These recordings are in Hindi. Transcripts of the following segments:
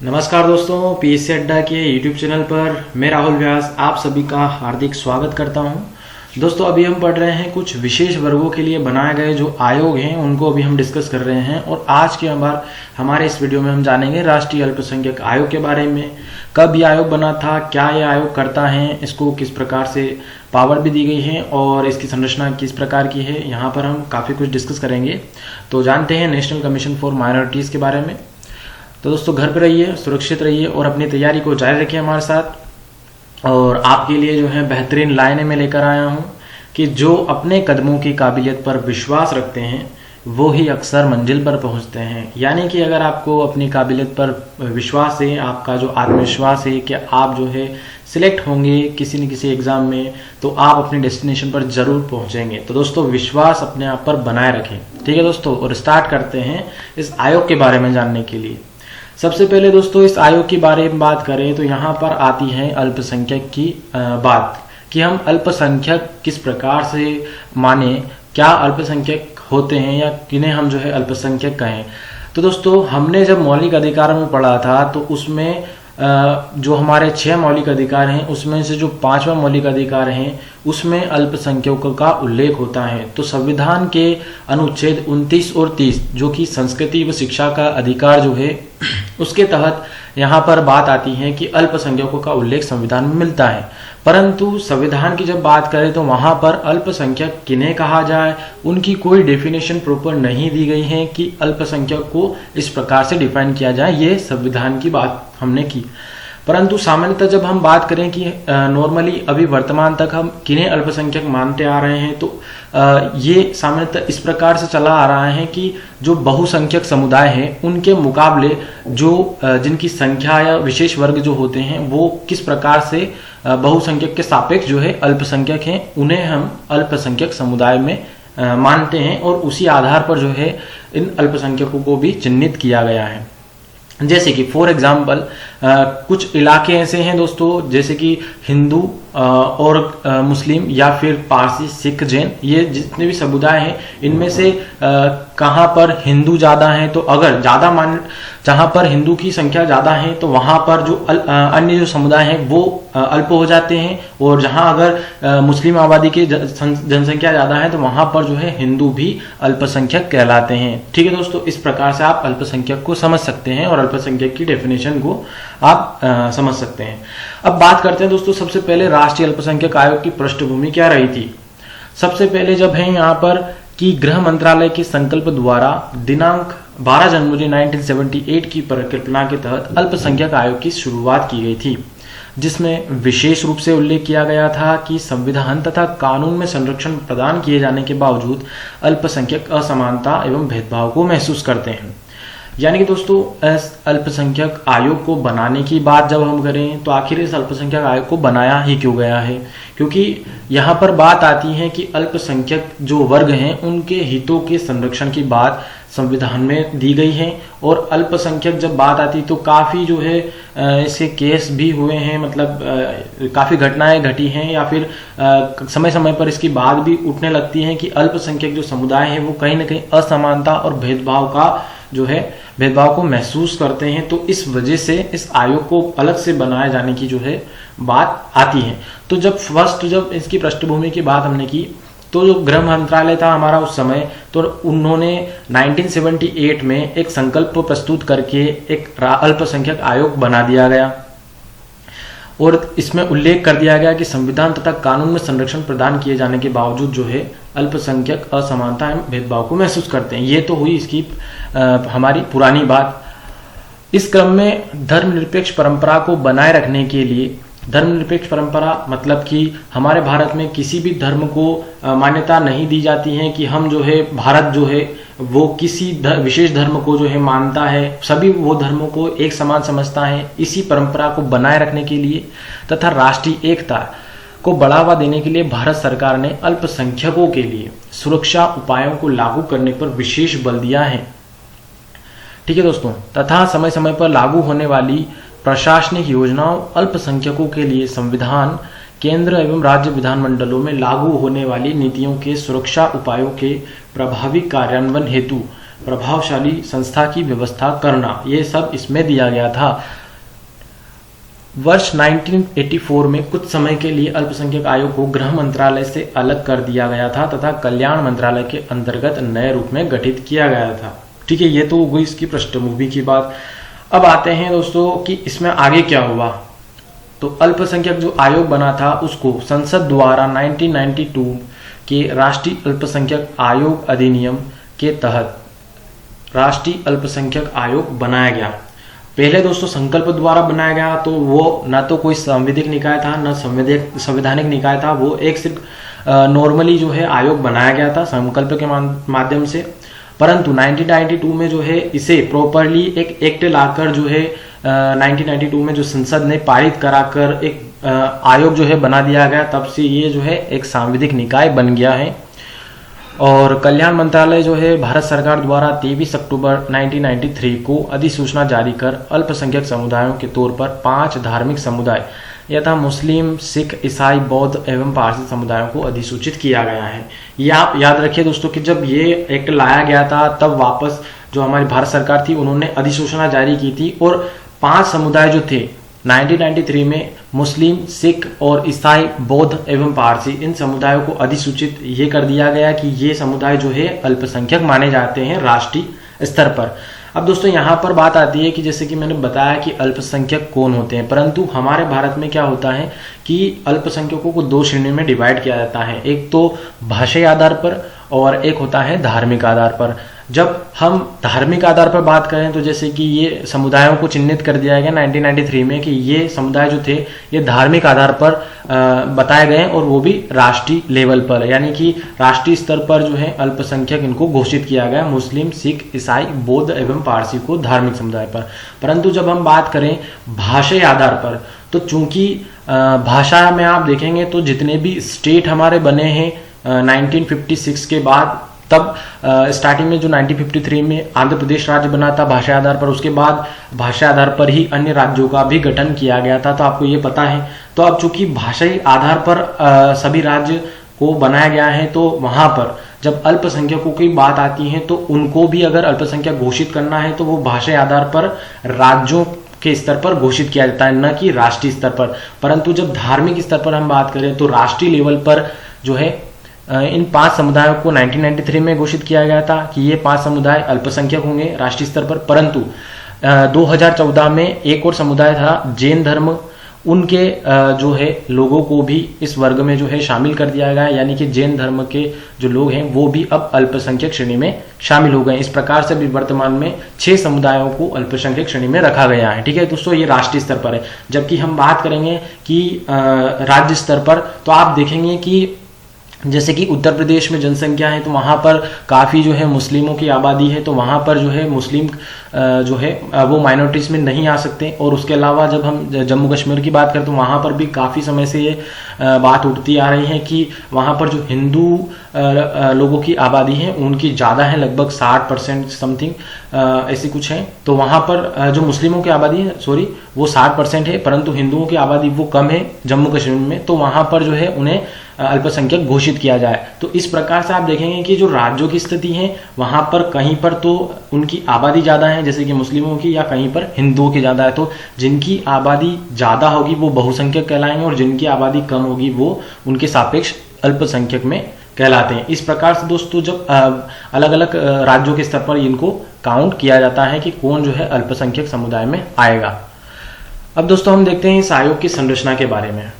नमस्कार दोस्तों, पीएससी अड्डा के यूट्यूब चैनल पर मैं राहुल व्यास आप सभी का हार्दिक स्वागत करता हूं। दोस्तों, अभी हम पढ़ रहे हैं कुछ विशेष वर्गों के लिए बनाए गए जो आयोग हैं उनको अभी हम डिस्कस कर रहे हैं। और आज के हमारे इस वीडियो में हम जानेंगे राष्ट्रीय अल्पसंख्यक आयोग के बारे में। कब ये आयोग बना था, क्या ये आयोग करता है, इसको किस प्रकार से पावर भी दी गई है और इसकी संरचना किस प्रकार की है, यहाँ पर हम काफ़ी कुछ डिस्कस करेंगे। तो जानते हैं नेशनल कमीशन फॉर माइनॉरिटीज़ के बारे में। तो दोस्तों, घर पे रहिए, सुरक्षित रहिए और अपनी तैयारी को जारी रखिए हमारे साथ। और आपके लिए जो है बेहतरीन लाइनें मैं लेकर आया हूँ कि जो अपने कदमों की काबिलियत पर विश्वास रखते हैं वो ही अक्सर मंजिल पर पहुँचते हैं। यानी कि अगर आपको अपनी काबिलियत पर विश्वास है, आपका जो आत्मविश्वास है कि आप जो है सिलेक्ट होंगे किसी न किसी एग्ज़ाम में, तो आप अपनी डेस्टिनेशन पर ज़रूर पहुँचेंगे। तो दोस्तों, विश्वास अपने आप पर बनाए रखें। ठीक है दोस्तों, और स्टार्ट करते हैं इस आयोग के बारे में जानने के लिए। सबसे पहले दोस्तों, इस आयोग के बारे में बात करें तो यहाँ पर आती है अल्पसंख्यक की बात कि हम अल्पसंख्यक किस प्रकार से माने, क्या अल्पसंख्यक होते हैं या किन्हें हम जो है अल्पसंख्यक कहें। तो दोस्तों, हमने जब मौलिक अधिकारों में पढ़ा था तो उसमें जो हमारे 6 मौलिक अधिकार हैं उसमें से जो 5वां मौलिक अधिकार है उसमें अल्पसंख्यकों का उल्लेख होता है। तो संविधान के अनुच्छेद 29 और 30 जो कि संस्कृति व शिक्षा का अधिकार जो है उसके तहत यहाँ पर बात आती है कि अल्पसंख्यकों का उल्लेख संविधान में मिलता है। परंतु संविधान की जब बात करें तो वहाँ पर अल्पसंख्यक किन्हें कहा जाए, उनकी कोई डेफिनेशन प्रॉपर नहीं दी गई है कि अल्पसंख्यक को इस प्रकार से डिफाइन किया जाए। ये संविधान की बात हमने की। परंतु सामान्यतः जब हम बात करें कि नॉर्मली अभी वर्तमान तक हम किन्हें अल्पसंख्यक मानते आ रहे हैं, तो ये सामान्यतः इस प्रकार से चला आ रहा है कि जो बहुसंख्यक समुदाय हैं उनके मुकाबले जो जिनकी संख्या या विशेष वर्ग जो होते हैं वो किस प्रकार से बहुसंख्यक के सापेक्ष जो है अल्पसंख्यक हैं, उन्हें हम अल्पसंख्यक समुदाय में मानते हैं। और उसी आधार पर जो है इन अल्पसंख्यकों को भी चिन्हित किया गया है। जैसे कि फॉर एग्जाम्पल कुछ इलाके ऐसे हैं दोस्तों, जैसे कि हिंदू और मुस्लिम या फिर पारसी, सिख, जैन, ये जितने भी समुदाय हैं इनमें से कहाँ पर हिंदू ज़्यादा हैं, तो अगर ज़्यादा जहाँ पर हिंदू की संख्या ज़्यादा है तो वहाँ पर जो अन्य जो समुदाय हैं वो अल्प हो जाते हैं। और जहाँ अगर मुस्लिम आबादी की जनसंख्या ज़्यादा है तो वहाँ पर जो है हिंदू भी अल्पसंख्यक कहलाते हैं। ठीक है दोस्तों, इस प्रकार से आप अल्पसंख्यक को समझ सकते हैं और अल्पसंख्यक की डेफिनेशन को आप समझ सकते हैं। अब बात करते हैं दोस्तों, सबसे पहले राष्ट्रीय अल्पसंख्यक आयोग की पृष्ठभूमि क्या रही थी। सबसे पहले जब है यहाँ पर कि गृह मंत्रालय के संकल्प द्वारा दिनांक 12 जनवरी 1978 की परिकल्पना के तहत अल्पसंख्यक आयोग की शुरुआत की गई थी, जिसमें विशेष रूप से उल्लेख किया गया था कि संविधान तथा कानून में संरक्षण प्रदान किए जाने के बावजूद अल्पसंख्यक असमानता एवं भेदभाव को महसूस करते हैं। यानी कि दोस्तों, अल्पसंख्यक आयोग को बनाने की बात जब हम करें तो आखिर इस अल्पसंख्यक आयोग को बनाया ही क्यों गया है, क्योंकि यहाँ पर बात आती है कि अल्पसंख्यक जो वर्ग हैं उनके हितों के संरक्षण की बात संविधान में दी गई है। और अल्पसंख्यक जब बात आती तो काफ़ी जो है इसके केस भी हुए हैं, मतलब काफ़ी घटनाएं घटी हैं या फिर समय समय पर इसकी बात भी उठने लगती है कि अल्पसंख्यक जो समुदाय है वो कहीं ना कहीं असमानता और भेदभाव को महसूस करते हैं। तो इस वजह से इस आयोग को अलग से बनाए जाने की जो है बात आती है। तो जब इसकी पृष्ठभूमि की बात हमने की तो जो गृह मंत्रालय था हमारा उस समय, तो उन्होंने 1978 में एक संकल्प प्रस्तुत करके एक अल्पसंख्यक आयोग बना दिया गया और इसमें उल्लेख कर दिया गया कि संविधान तथा कानून में संरक्षण प्रदान किए जाने के बावजूद जो है अल्पसंख्यक असमानता एवं भेदभाव को महसूस करते हैं। ये तो हुई इसकी हमारी पुरानी बात। इस क्रम में धर्मनिरपेक्ष परंपरा को बनाए रखने के लिए, धर्मनिरपेक्ष परंपरा मतलब कि हमारे भारत में किसी भी धर्म को मान्यता नहीं दी जाती है कि हम जो है भारत जो है वो किसी विशेष धर्म को जो है मानता है, सभी वो धर्मों को एक समान समझता है। इसी परंपरा को बनाए रखने के लिए तथा राष्ट्रीय एकता को बढ़ावा देने के लिए भारत सरकार ने अल्पसंख्यकों के लिए सुरक्षा उपायों को लागू करने पर विशेष बल दिया है। ठीक है दोस्तों, तथा समय समय पर लागू होने वाली प्रशासनिक योजनाओं, अल्पसंख्यकों के लिए संविधान, केंद्र एवं राज्य विधानमंडलों में लागू होने वाली नीतियों के सुरक्षा उपायों के प्रभावी कार्यान्वयन हेतु प्रभावशाली संस्था की व्यवस्था करना, ये सब इसमें दिया गया था। वर्ष 1984 में कुछ समय के लिए अल्पसंख्यक आयोग को गृह मंत्रालय से अलग कर दिया गया था तथा कल्याण मंत्रालय के अंतर्गत नए रूप में गठित किया गया था। ठीक है, ये तो हो गई इसकी पृष्ठभूमि की बात। अब आते हैं दोस्तों कि इसमें आगे क्या हुआ। तो अल्पसंख्यक जो आयोग बना था उसको संसद द्वारा 1992 के राष्ट्रीय अल्पसंख्यक आयोग अधिनियम के तहत राष्ट्रीय अल्पसंख्यक आयोग बनाया गया। पहले दोस्तों संकल्प द्वारा बनाया गया, तो वो ना तो कोई संवैधानिक निकाय था न संवैधानिक निकाय था, वो एक सिर्फ नॉर्मली जो है आयोग बनाया गया था संकल्प के माध्यम से। परंतु 1992 में जो है इसे प्रॉपरली एक एक्ट लाकर जो है 1992 में जो संसद ने पारित कराकर एक आयोग जो है बना दिया गया, तब से ये जो है एक सांविधिक निकाय बन गया है। और कल्याण मंत्रालय जो है भारत सरकार द्वारा 23 अक्टूबर 1993 को अधिसूचना जारी कर अल्पसंख्यक समुदायों के तौर पर 5 धार्मिक समुदाय यथा मुस्लिम, सिख, ईसाई, बौद्ध एवं पारसी समुदायों को अधिसूचित किया गया है। ये आप याद रखिए दोस्तों कि जब ये एक्ट लाया गया था तब वापस जो हमारी भारत सरकार थी उन्होंने अधिसूचना जारी की थी और 5 समुदाय जो थे 1993 में मुस्लिम, सिख और ईसाई, बौद्ध एवं पारसी, इन समुदायों को अधिसूचित ये कर दिया गया कि ये समुदाय जो है अल्पसंख्यक माने जाते हैं राष्ट्रीय स्तर पर। अब दोस्तों यहाँ पर बात आती है कि जैसे कि मैंने बताया कि अल्पसंख्यक कौन होते हैं, परंतु हमारे भारत में क्या होता है कि अल्पसंख्यकों को 2 श्रेणियों में डिवाइड किया जाता है, एक तो भाषाई आधार पर और एक होता है धार्मिक आधार पर। जब हम धार्मिक आधार पर बात करें तो जैसे कि ये समुदायों को चिन्हित कर दिया गया 1993 में कि ये समुदाय जो थे ये धार्मिक आधार पर बताए गए और वो भी राष्ट्रीय लेवल पर, यानी कि राष्ट्रीय स्तर पर जो है अल्पसंख्यक इनको घोषित किया गया, मुस्लिम, सिख, ईसाई, बौद्ध एवं पारसी को धार्मिक समुदाय पर। परंतु जब हम बात करें भाषाई आधार पर, तो चूंकि भाषा में आप देखेंगे तो जितने भी स्टेट हमारे बने हैं 1956 के बाद, तब स्टार्टिंग में जो 1953 में आंध्र प्रदेश राज्य बना था भाषा आधार पर, उसके बाद भाषा आधार पर ही अन्य राज्यों का भी गठन किया गया था, तो आपको ये पता है। तो अब चूंकि भाषाई आधार पर सभी राज्य को बनाया गया है, तो वहां पर जब अल्पसंख्यकों की बात आती है तो उनको भी अगर अल्पसंख्यक घोषित करना है तो वो भाषाई आधार पर राज्यों के स्तर पर घोषित किया जाता है, न कि राष्ट्रीय स्तर पर। परंतु जब धार्मिक स्तर पर हम बात करें तो राष्ट्रीय लेवल पर जो है इन 5 समुदायों को 1993 में घोषित किया गया था कि ये 5 समुदाय अल्पसंख्यक होंगे राष्ट्रीय स्तर पर। परंतु 2014 में एक और समुदाय था जैन धर्म, उनके जो है लोगों को भी इस वर्ग में जो है शामिल कर दिया गया, यानी कि जैन धर्म के जो लोग हैं वो भी अब अल्पसंख्यक श्रेणी में शामिल हो गए। इस प्रकार से भी वर्तमान में 6 समुदायों को अल्पसंख्यक श्रेणी में रखा गया है। ठीक है दोस्तों, ये राष्ट्रीय स्तर पर है। जबकि हम बात करेंगे कि राज्य स्तर पर, तो आप देखेंगे कि जैसे कि उत्तर प्रदेश में जनसंख्या है तो वहाँ पर काफ़ी जो है मुस्लिमों की आबादी है, तो वहाँ पर जो है मुस्लिम जो है वो माइनॉरिटीज में नहीं आ सकते। और उसके अलावा जब हम जम्मू कश्मीर की बात करें तो वहाँ पर भी काफ़ी समय से ये बात उठती आ रही है कि वहाँ पर जो हिंदू लोगों की आबादी है उनकी ज़्यादा है, लगभग 60% समथिंग ऐसी कुछ है। तो वहाँ पर जो मुस्लिमों की आबादी है वो 60% है, परंतु हिंदुओं की आबादी वो कम है जम्मू कश्मीर में, तो वहाँ पर जो है उन्हें अल्पसंख्यक घोषित किया जाए। तो इस प्रकार से आप देखेंगे कि जो राज्यों की स्थिति है वहां पर कहीं पर तो उनकी आबादी ज्यादा है जैसे कि मुस्लिमों की, या कहीं पर हिंदुओं की ज्यादा है। तो जिनकी आबादी ज्यादा होगी वो बहुसंख्यक कहलाएंगे और जिनकी आबादी कम होगी वो उनके सापेक्ष अल्पसंख्यक में कहलाते हैं। इस प्रकार से दोस्तों जब अलग अलग राज्यों के स्तर पर इनको काउंट किया जाता है कि कौन जो है अल्पसंख्यक समुदाय में आएगा। अब दोस्तों हम देखते हैं इस आयोग की संरचना के बारे में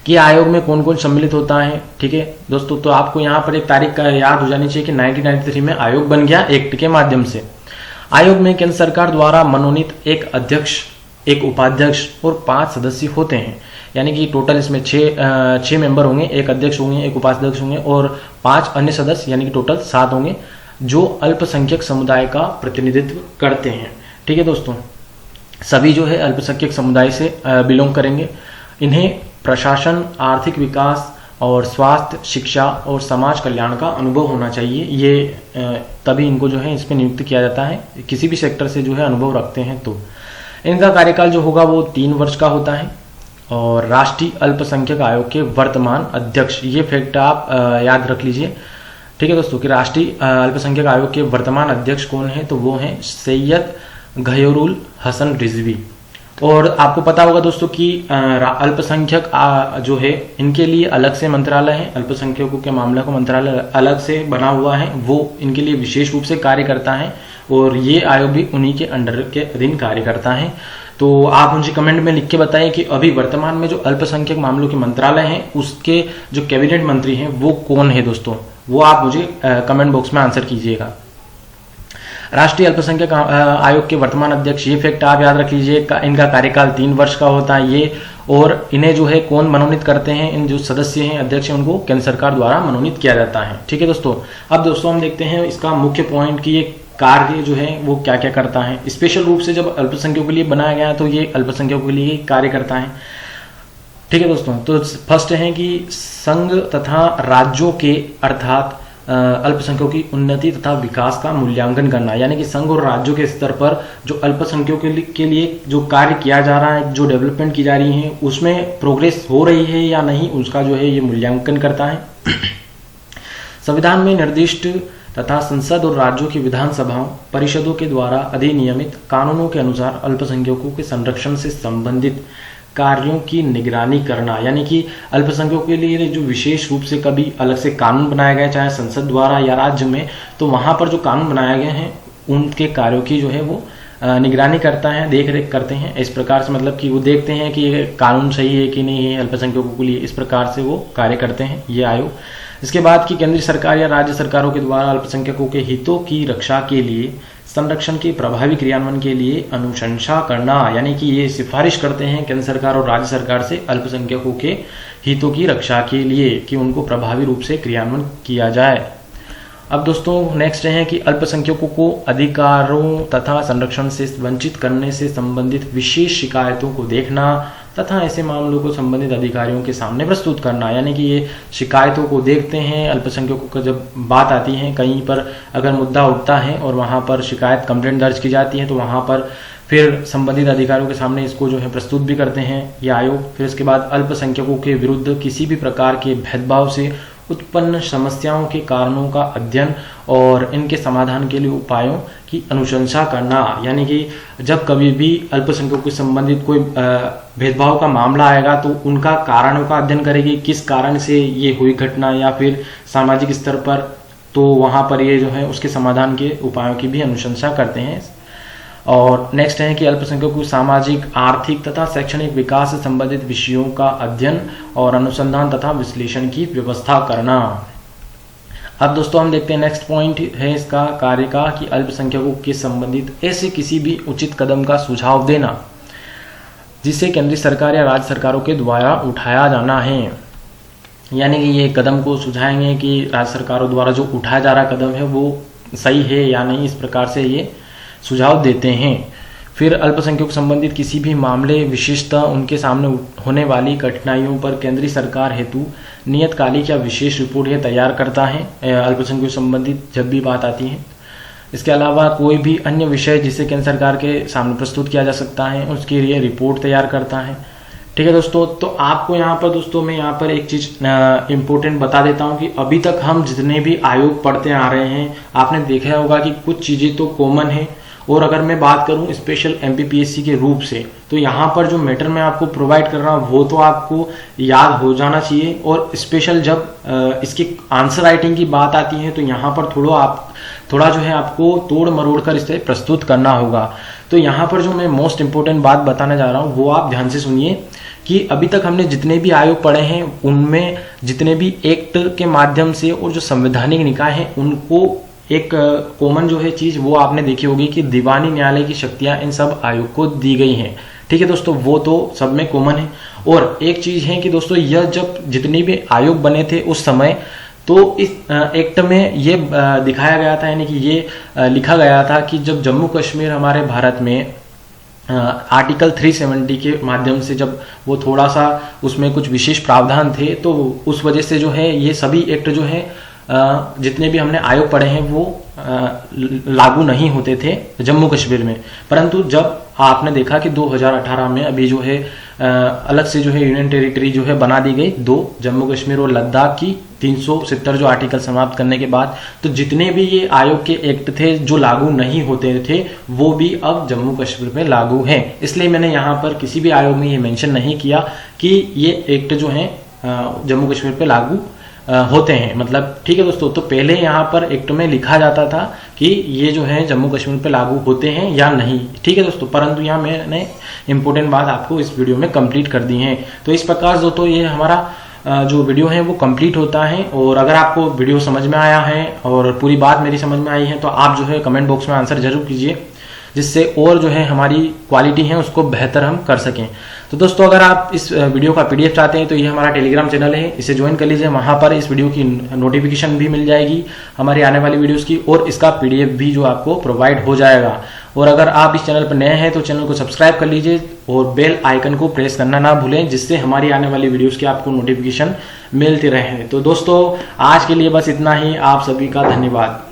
कि आयोग में कौन कौन सम्मिलित होता है। ठीक है दोस्तों, तो आपको यहाँ पर एक तारीख का याद हो जानी चाहिए कि 1993 में आयोग बन गया एक्ट के माध्यम से। आयोग में केंद्र सरकार द्वारा मनोनीत एक अध्यक्ष, एक उपाध्यक्ष और 5 सदस्य होते हैं, यानी कि टोटल इसमें 6 मेंबर होंगे, एक अध्यक्ष होंगे, एक उपाध्यक्ष होंगे और 5 अन्य सदस्य, यानी कि टोटल 7 होंगे जो अल्पसंख्यक समुदाय का प्रतिनिधित्व करते हैं। ठीक है दोस्तों, सभी जो है अल्पसंख्यक समुदाय से बिलोंग करेंगे। इन्हें प्रशासन, आर्थिक विकास और स्वास्थ्य, शिक्षा और समाज कल्याण का अनुभव होना चाहिए। ये तभी इनको जो है इसमें नियुक्त किया जाता है, किसी भी सेक्टर से जो है अनुभव रखते हैं तो। इनका कार्यकाल जो होगा वो 3 वर्ष का होता है। और राष्ट्रीय अल्पसंख्यक आयोग के वर्तमान अध्यक्ष, ये फैक्ट आप याद रख लीजिए ठीक है दोस्तों, कि राष्ट्रीय अल्पसंख्यक आयोग के वर्तमान अध्यक्ष कौन है, तो वो हैं सैयद गयोरुल हसन रिजवी। और आपको पता होगा दोस्तों कि अल्पसंख्यक जो है इनके लिए अलग से मंत्रालय है, अल्पसंख्यकों के मामले को मंत्रालय अलग से बना हुआ है, वो इनके लिए विशेष रूप से कार्य करता है और ये आयोग भी उन्हीं के अंडर के अधीन कार्य करता है। तो आप मुझे कमेंट में लिख के बताएं कि अभी वर्तमान में जो अल्पसंख्यक मामलों के मंत्रालय हैं उसके जो कैबिनेट मंत्री हैं वो कौन है दोस्तों, वो आप मुझे कमेंट बॉक्स में आंसर कीजिएगा। राष्ट्रीय अल्पसंख्यक आयोग के वर्तमान अध्यक्ष, ये फैक्ट आप याद रख लीजिए, इनका कार्यकाल 3 वर्ष का होता है ये, और इन्हें जो है कौन मनोनीत करते हैं, इन जो सदस्य हैं अध्यक्ष हैं उनको केंद्र सरकार द्वारा मनोनीत किया जाता है। ठीक है दोस्तों, अब दोस्तों हम देखते हैं इसका मुख्य पॉइंट कि ये कार्य जो है वो क्या क्या करता है। स्पेशल रूप से जब अल्पसंख्यकों के लिए बनाया गया तो ये अल्पसंख्यकों के लिए कार्य करता है। ठीक है दोस्तों, तो फर्स्ट है कि संघ तथा राज्यों के अर्थात अल्पसंख्यकों की उन्नति तथा विकास का मूल्यांकन करना, यानी कि संघ और राज्यों के स्तर पर जो अल्पसंख्यकों के लिए जो कार्य किया जा रहा है, जो डेवलपमेंट की जा रही है, उसमें प्रोग्रेस हो रही है या नहीं, उसका जो है ये मूल्यांकन करता है। संविधान में निर्दिष्ट तथा संसद और राज्यों की विधानसभाओं परिषदों के द्वारा अधिनियमित कानूनों के अनुसार अल्पसंख्यकों के संरक्षण से संबंधित कार्यों की निगरानी करना, यानी कि अल्पसंख्यकों के लिए जो विशेष रूप से कभी अलग से कानून बनाया गया चाहे संसद द्वारा या राज्य में, तो वहां पर जो कानून बनाए गए हैं उनके कार्यों की जो है वो निगरानी करता है, देख रेख करते हैं। इस प्रकार से मतलब कि वो देखते हैं कि ये कानून सही है कि नहीं है अल्पसंख्यकों के लिए, इस प्रकार से वो कार्य करते हैं ये आयोग। इसके बाद की केंद्र सरकार या राज्य सरकारों के द्वारा अल्पसंख्यकों के हितों की रक्षा के लिए संरक्षण के प्रभावी क्रियान्वयन के लिए अनुशंसा करना, यानी कि ये सिफारिश करते हैं केंद्र सरकार और राज्य सरकार से अल्पसंख्यकों के हितों की रक्षा के लिए कि उनको प्रभावी रूप से क्रियान्वयन किया जाए। अब दोस्तों नेक्स्ट है कि अल्पसंख्यकों को अधिकारों तथा संरक्षण से वंचित करने से संबंधित विशेष शिकायतों को देखना तथा ऐसे मामलों को संबंधित अधिकारियों के सामने प्रस्तुत करना, यानी कि ये शिकायतों को देखते हैं। अल्पसंख्यकों का जब बात आती है, कहीं पर अगर मुद्दा उठता है और वहां पर शिकायत कंप्लेंट दर्ज की जाती है, तो वहां पर फिर संबंधित अधिकारियों के सामने इसको जो है प्रस्तुत भी करते हैं ये आयोग। फिर इसके बाद अल्पसंख्यकों के विरुद्ध किसी भी प्रकार के भेदभाव से उत्पन्न समस्याओं के कारणों का अध्ययन और इनके समाधान के लिए उपायों की अनुशंसा करना, यानी कि जब कभी भी अल्पसंख्यकों से संबंधित कोई भेदभाव का मामला आएगा तो उनका कारणों का अध्ययन करेगी, किस कारण से ये हुई घटना या फिर सामाजिक स्तर पर, तो वहां पर ये जो है उसके समाधान के उपायों की भी अनुशंसा करते हैं। और नेक्स्ट है कि अल्पसंख्यकों को सामाजिक, आर्थिक तथा शैक्षणिक विकास से संबंधित विषयों का अध्ययन और अनुसंधान तथा विश्लेषण की व्यवस्था करना। अब दोस्तों हम देखते हैं नेक्स्ट पॉइंट है इसका कार्य का कि अल्पसंख्यकों के संबंधित ऐसे किसी भी उचित कदम का सुझाव देना जिसे केंद्रीय सरकार या राज्य सरकारों के द्वारा उठाया जाना है, यानी कि ये कदम को सुझाएंगे कि राज्य सरकारों द्वारा जो उठाया जा रहा कदम है वो सही है या नहीं, इस प्रकार से ये सुझाव देते हैं। फिर अल्पसंख्यक संबंधित किसी भी मामले, विशेषतः उनके सामने होने वाली कठिनाइयों पर केंद्रीय सरकार हेतु नियतकालिक या विशेष रिपोर्ट यह तैयार करता है अल्पसंख्यक संबंधित जब भी बात आती है। इसके अलावा कोई भी अन्य विषय जिसे केंद्र सरकार के सामने प्रस्तुत किया जा सकता है उसके लिए रिपोर्ट तैयार करता है। ठीक है दोस्तों, तो आपको यहाँ पर दोस्तों मैं यहाँ पर एक चीज इम्पोर्टेंट बता देता हूँ कि अभी तक हम जितने भी आयोग पढ़ते आ रहे हैं आपने देखा होगा कि कुछ चीजें तो कॉमन है, और अगर मैं बात करूं स्पेशल एमपीपीएससी के रूप से तो यहाँ पर जो मैटर मैं आपको प्रोवाइड कर रहा हूँ वो तो आपको याद हो जाना चाहिए, और स्पेशल जब इसकी आंसर राइटिंग की बात आती है तो यहाँ पर थोड़ा जो है आपको तोड़ मरोड़ कर इसे प्रस्तुत करना होगा। तो यहाँ पर जो मैं मोस्ट इंपोर्टेंट बात बताने जा रहा हूँ वो आप ध्यान से सुनिए कि अभी तक हमने जितने भी आयोग पढ़े हैं उनमें जितने भी एक्ट के माध्यम से और जो संवैधानिक निकाय हैं उनको एक कॉमन जो है चीज वो आपने देखी होगी कि दीवानी न्यायालय की शक्तियां इन सब आयोग को दी गई हैं। ठीक है दोस्तों, वो तो सब में कॉमन है। और एक चीज है कि दोस्तों यह जब जितने भी आयोग बने थे उस समय तो इस एक्ट में ये दिखाया गया था, यानी कि ये लिखा गया था कि जब जम्मू कश्मीर हमारे भारत में आर्टिकल 370 के माध्यम से जब वो थोड़ा सा उसमें कुछ विशेष प्रावधान थे तो उस वजह से जो है ये सभी एक्ट जो है जितने भी हमने आयोग पढ़े हैं वो लागू नहीं होते थे जम्मू कश्मीर में। परंतु जब आपने देखा कि 2018 में अभी जो है अलग से जो है यूनियन टेरिटरी जो है बना दी गई, 2 जम्मू कश्मीर और लद्दाख की 370 जो आर्टिकल समाप्त करने के बाद। तो जितने भी ये आयोग के एक्ट थे जो लागू नहीं होते थे वो भी अब जम्मू कश्मीर में लागू हैं। इसलिए मैंने यहाँ पर किसी भी आयोग में ये मेंशन नहीं किया कि ये एक्ट जो है जम्मू कश्मीर पे लागू होते हैं, मतलब ठीक है दोस्तों। तो पहले यहाँ पर एक्ट में लिखा जाता था कि ये जो है जम्मू कश्मीर पे लागू होते हैं या नहीं, ठीक है दोस्तों, परंतु यहाँ मैंने इंपॉर्टेंट बात आपको इस वीडियो में कंप्लीट कर दी है। तो इस प्रकार दोस्तों ये हमारा जो वीडियो है वो कंप्लीट होता है। और अगर आपको वीडियो समझ में आया है और पूरी बात मेरी समझ में आई है तो आप जो है कमेंट बॉक्स में आंसर जरूर कीजिए, जिससे और जो है हमारी क्वालिटी है उसको बेहतर हम कर सकें। तो दोस्तों अगर आप इस वीडियो का पीडीएफ चाहते हैं तो ये हमारा टेलीग्राम चैनल है, इसे ज्वाइन कर लीजिए। वहां पर इस वीडियो की नोटिफिकेशन भी मिल जाएगी हमारी आने वाली वीडियोस की, और इसका पीडीएफ भी जो आपको प्रोवाइड हो जाएगा। और अगर आप इस चैनल पर नए हैं तो चैनल को सब्सक्राइब कर लीजिए और बेल आइकन को प्रेस करना ना भूलें, जिससे हमारी आने वाली वीडियोस की आपको नोटिफिकेशन मिलती रहे। तो दोस्तों आज के लिए बस इतना ही। आप सभी का धन्यवाद।